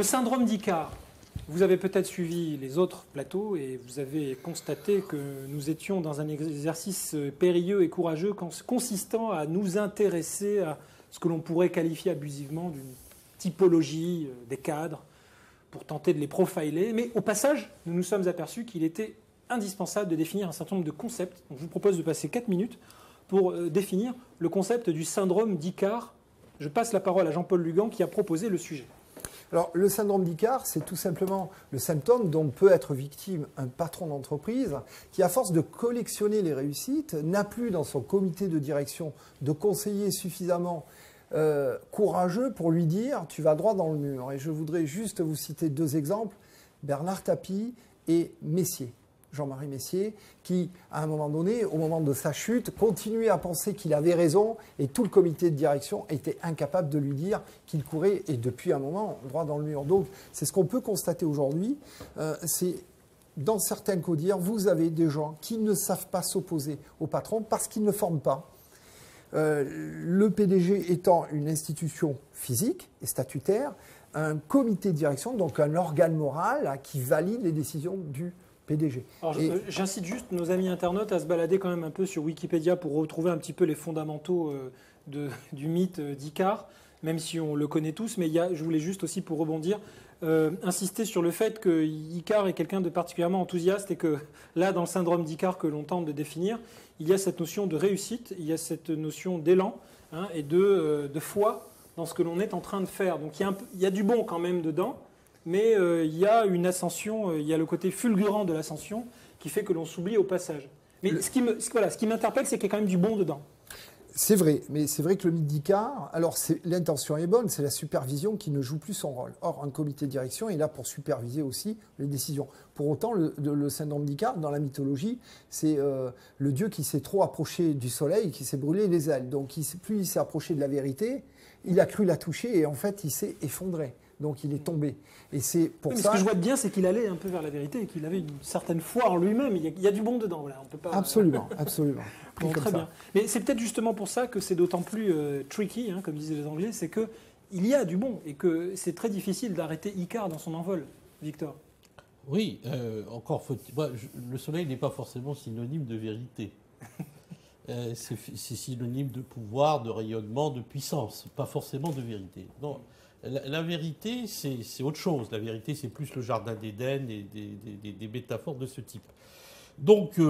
Le syndrome d'Icare. Vous avez peut-être suivi les autres plateaux et vous avez constaté que nous étions dans un exercice périlleux et courageux consistant à nous intéresser à ce que l'on pourrait qualifier abusivement d'une typologie des cadres pour tenter de les profiler. Mais au passage, nous nous sommes aperçus qu'il était indispensable de définir un certain nombre de concepts. Donc je vous propose de passer 4 minutes pour définir le concept du syndrome d'Icare. Je passe la parole à Jean-Paul Lugan qui a proposé le sujet. Alors, le syndrome d'Icare, c'est tout simplement le symptôme dont peut être victime un patron d'entreprise qui, à force de collectionner les réussites, n'a plus dans son comité de direction de conseillers suffisamment courageux pour lui dire « tu vas droit dans le mur ». Et je voudrais juste vous citer 2 exemples, Bernard Tapie et Messier. Jean-Marie Messier, qui, à un moment donné, au moment de sa chute, continuait à penser qu'il avait raison et tout le comité de direction était incapable de lui dire qu'il courait, et depuis un moment, droit dans le mur. Donc, c'est ce qu'on peut constater aujourd'hui. C'est dans certains codires, vous avez des gens qui ne savent pas s'opposer au patron parce qu'ils ne forment pas. Le PDG étant une institution physique et statutaire, un comité de direction, donc un organe moral qui valide les décisions du PDG. J'incite juste nos amis internautes à se balader quand même un peu sur Wikipédia pour retrouver un petit peu les fondamentaux du mythe d'Icare, même si on le connaît tous. Mais je voulais juste aussi, pour rebondir, insister sur le fait que Icare est quelqu'un de particulièrement enthousiaste et que là, dans le syndrome d'Icare que l'on tente de définir, il y a cette notion de réussite, il y a cette notion d'élan et de foi dans ce que l'on est en train de faire. Donc il y a du bon quand même dedans. Mais il y a une ascension, il y a le côté fulgurant de l'ascension qui fait que l'on s'oublie au passage. Mais ce qui m'interpelle, c'est qu'il y a quand même du bon dedans. C'est vrai, mais c'est vrai que le mythe d'Icare, alors l'intention est bonne, c'est la supervision qui ne joue plus son rôle. Or, un comité de direction est là pour superviser aussi les décisions. Pour autant, le syndrome d'Icare, dans la mythologie, c'est le dieu qui s'est trop approché du soleil, qui s'est brûlé les ailes. Donc, plus il s'est approché de la vérité, il a cru la toucher et en fait, il s'est effondré. Donc il est tombé. Et c'est pour ça. Ce que je vois bien, c'est qu'il allait un peu vers la vérité et qu'il avait une certaine foi en lui-même. Il y a du bon dedans. Voilà. On peut pas. Absolument, absolument. Bon, très bien. Mais c'est peut-être justement pour ça que c'est d'autant plus tricky, comme disaient les Anglais, c'est qu'il y a du bon et que c'est très difficile d'arrêter Icare dans son envol. Victor. Oui, encore faut-il. Le soleil n'est pas forcément synonyme de vérité. C'est synonyme de pouvoir, de rayonnement, de puissance, pas forcément de vérité. Non. La vérité, c'est autre chose. La vérité, c'est plus le jardin d'Éden et des métaphores de ce type. Donc,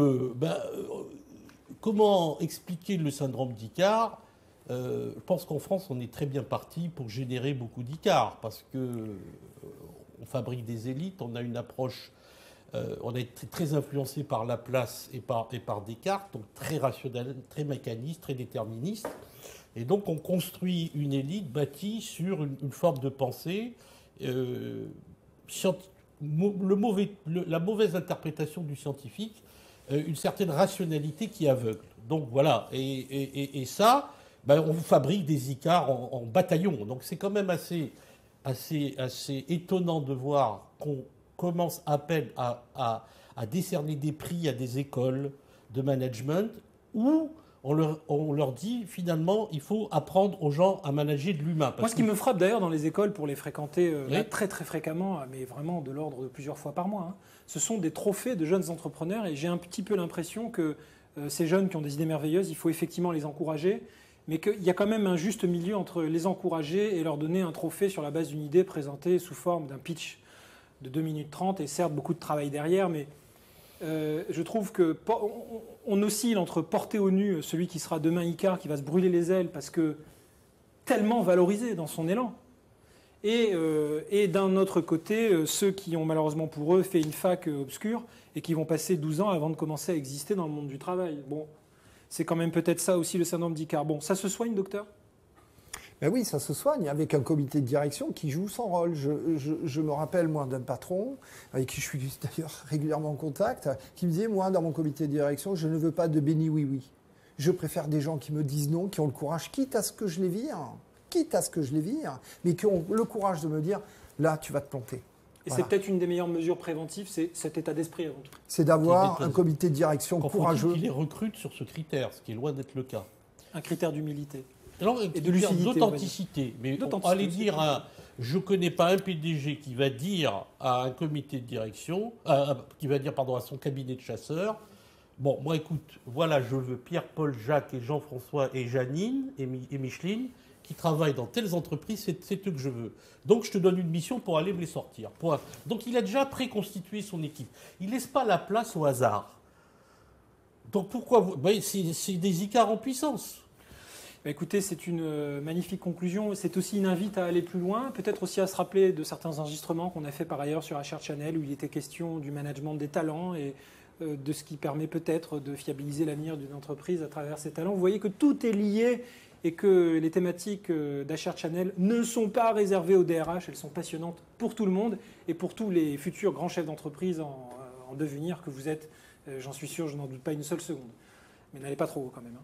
comment expliquer le syndrome d'Icare ? Je pense qu'en France, on est très bien parti pour générer beaucoup d'Icare, parce qu'on fabrique des élites, on a une approche, on a été très influencé par Laplace et par Descartes, donc très rationnel, très mécaniste, très déterministe. Et donc, on construit une élite bâtie sur une forme de pensée, la mauvaise interprétation du scientifique, une certaine rationalité qui aveugle. Donc, voilà. Et ça, on fabrique des Icars en bataillon. Donc, c'est quand même assez étonnant de voir qu'on commence à peine à décerner des prix à des écoles de management où on leur dit, finalement, il faut apprendre aux gens à manager de l'humain. Moi, ce qui me frappe d'ailleurs dans les écoles, pour les fréquenter là, très très fréquemment, mais vraiment de l'ordre de plusieurs fois par mois, ce sont des trophées de jeunes entrepreneurs. Et j'ai un petit peu l'impression que ces jeunes qui ont des idées merveilleuses, il faut effectivement les encourager, mais qu'il y a quand même un juste milieu entre les encourager et leur donner un trophée sur la base d'une idée présentée sous forme d'un pitch de 2 minutes 30, et certes beaucoup de travail derrière, mais je trouve qu'on oscille entre porter au nu celui qui sera demain Icare, qui va se brûler les ailes parce que tellement valorisé dans son élan, et d'un autre côté, ceux qui ont malheureusement pour eux fait une fac obscure et qui vont passer 12 ans avant de commencer à exister dans le monde du travail. Bon, c'est quand même peut-être ça aussi le syndrome d'Icare. Bon, ça se soigne, docteur ? Ben oui, ça se soigne avec un comité de direction qui joue son rôle. Je me rappelle, moi, d'un patron, avec qui je suis d'ailleurs régulièrement en contact, qui me disait, moi, dans mon comité de direction, je ne veux pas de béni oui-oui. Je préfère des gens qui me disent non, qui ont le courage, quitte à ce que je les vire, mais qui ont le courage de me dire, là, tu vas te planter. Et voilà. C'est peut-être une des meilleures mesures préventives, c'est cet état d'esprit avant tout. C'est d'avoir un comité de direction courageux. Qui les recrute sur ce critère, ce qui est loin d'être le cas. Un critère d'humilité. Alors, et de lucidité. D'authenticité. Mais allez dire Je ne connais pas un PDG qui va dire à un comité de direction, qui va dire pardon, à son cabinet de chasseurs, bon, moi écoute, voilà, je veux Pierre, Paul, Jacques et Jean-François et Janine et Micheline qui travaillent dans telles entreprises, c'est eux que je veux. Donc je te donne une mission pour aller me les sortir. Donc il a déjà préconstitué son équipe. Il ne laisse pas la place au hasard. Donc pourquoi c'est des Icares en puissance. Bah écoutez, c'est une magnifique conclusion. C'est aussi une invite à aller plus loin, peut-être aussi à se rappeler de certains enregistrements qu'on a fait par ailleurs sur HR Channel, où il était question du management des talents et de ce qui permet peut-être de fiabiliser l'avenir d'une entreprise à travers ces talents. Vous voyez que tout est lié et que les thématiques d'HR Channel ne sont pas réservées au DRH, elles sont passionnantes pour tout le monde et pour tous les futurs grands chefs d'entreprise en devenir que vous êtes. J'en suis sûr, je n'en doute pas une seule seconde. Mais n'allez pas trop haut quand même.